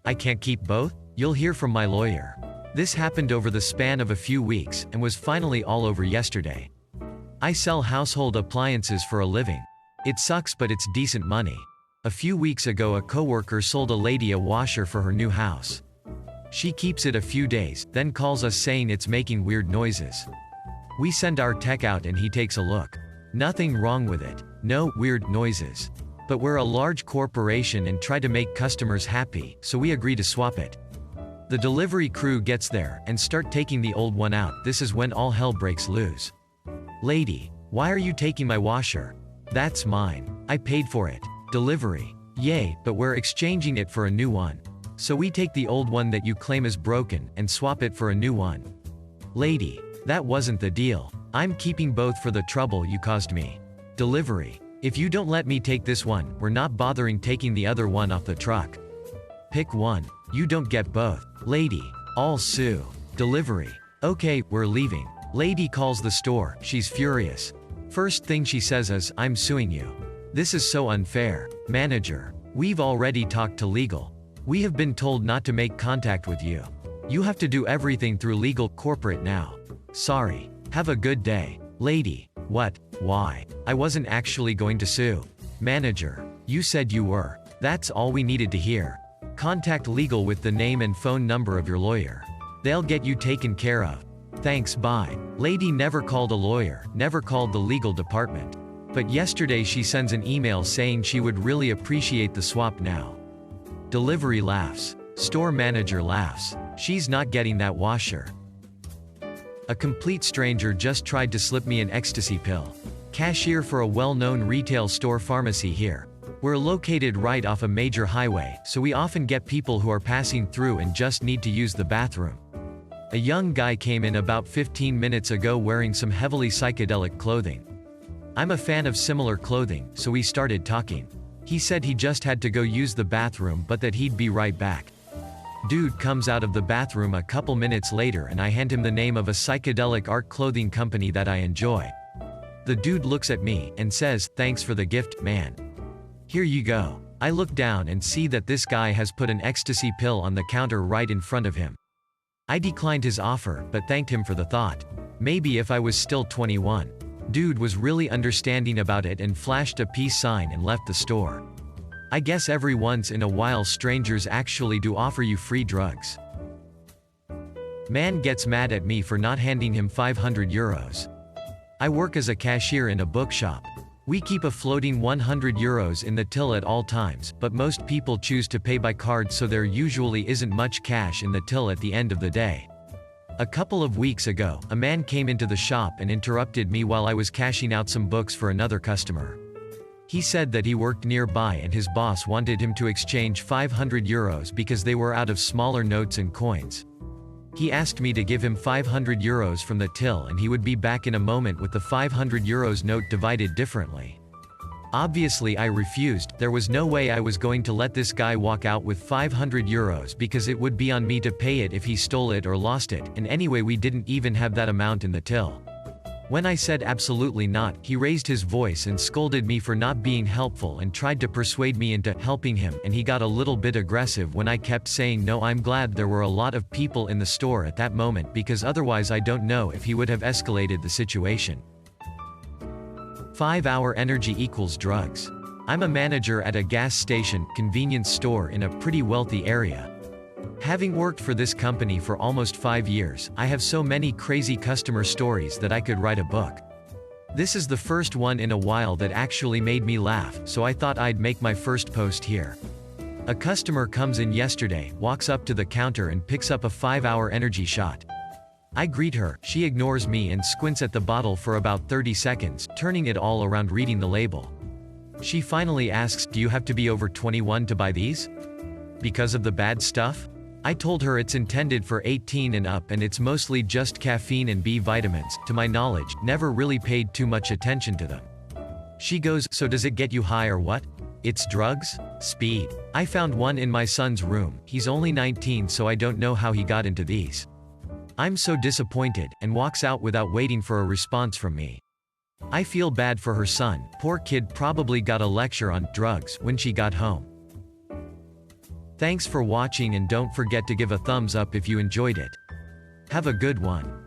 I can't keep both? You'll hear from my lawyer. This happened over the span of a few weeks, and was finally all over yesterday. I sell household appliances for a living. It sucks, but it's decent money. A few weeks ago, a coworker sold a lady a washer for her new house. She keeps it a few days, then calls us saying it's making weird noises. We send our tech out and he takes a look. Nothing wrong with it. No weird noises. But we're a large corporation and try to make customers happy, so we agree to swap it. The delivery crew gets there and start taking the old one out. This is when all hell breaks loose. Lady, why are you taking my washer? That's mine. I paid for it. Delivery. Yay, but we're exchanging it for a new one. So we take the old one that you claim is broken and swap it for a new one. Lady, that wasn't the deal. I'm keeping both for the trouble you caused me. Delivery. If you don't let me take this one, we're not bothering taking the other one off the truck. Pick one. You don't get both. Lady, I'll sue. Delivery. Okay, we're leaving. Lady calls the store. She's furious. First thing she says is, I'm suing you. This is so unfair. Manager. We've already talked to legal. We have been told not to make contact with you. You have to do everything through legal corporate now. Sorry. Have a good day. Lady. What? Why? I wasn't actually going to sue. Manager. You said you were. That's all we needed to hear. Contact legal with the name and phone number of your lawyer. They'll get you taken care of. Thanks, bye. Lady never called a lawyer, never called the legal department. But yesterday she sends an email saying she would really appreciate the swap now. Delivery laughs. Store manager laughs. She's not getting that washer. A complete stranger just tried to slip me an ecstasy pill. Cashier for a well-known retail store pharmacy here. We're located right off a major highway, so we often get people who are passing through and just need to use the bathroom. A young guy came in about 15 minutes ago wearing some heavily psychedelic clothing. I'm a fan of similar clothing, so we started talking. He said he just had to go use the bathroom but that he'd be right back. Dude comes out of the bathroom a couple minutes later and I hand him the name of a psychedelic art clothing company that I enjoy. The dude looks at me and says, thanks for the gift, man. Here you go. I look down and see that this guy has put an ecstasy pill on the counter right in front of him. I declined his offer, but thanked him for the thought. Maybe if I was still 21. Dude was really understanding about it and flashed a peace sign and left the store. I guess every once in a while strangers actually do offer you free drugs. Man gets mad at me for not handing him 500 euros. I work as a cashier in a bookshop. We keep a floating 100 euros in the till at all times, but most people choose to pay by card, so there usually isn't much cash in the till at the end of the day. A couple of weeks ago, a man came into the shop and interrupted me while I was cashing out some books for another customer. He said that he worked nearby and his boss wanted him to exchange 500 euros because they were out of smaller notes and coins. He asked me to give him 500 euros from the till and he would be back in a moment with the 500 euros note divided differently. Obviously I refused. There was no way I was going to let this guy walk out with 500 euros because it would be on me to pay it if he stole it or lost it, and anyway we didn't even have that amount in the till. When I said absolutely not, he raised his voice and scolded me for not being helpful and tried to persuade me into helping him, and he got a little bit aggressive when I kept saying no. I'm glad there were a lot of people in the store at that moment because otherwise I don't know if he would have escalated the situation. 5-hour energy equals drugs. I'm a manager at a gas station convenience store in a pretty wealthy area. Having worked for this company for almost 5 years, I have so many crazy customer stories that I could write a book. This is the first one in a while that actually made me laugh, so I thought I'd make my first post here. A customer comes in yesterday, walks up to the counter and picks up a 5-hour energy shot. I greet her, she ignores me and squints at the bottle for about 30 seconds, turning it all around reading the label. She finally asks, do you have to be over 21 to buy these? Because of the bad stuff? I told her it's intended for 18 and up and it's mostly just caffeine and B vitamins. To my knowledge, never really paid too much attention to them. She goes, so does it get you high or what? It's drugs? Speed. I found one in my son's room. He's only 19, so I don't know how he got into these. I'm so disappointed, and walks out without waiting for a response from me. I feel bad for her son. Poor kid probably got a lecture on drugs when she got home. Thanks for watching and don't forget to give a thumbs up if you enjoyed it. Have a good one.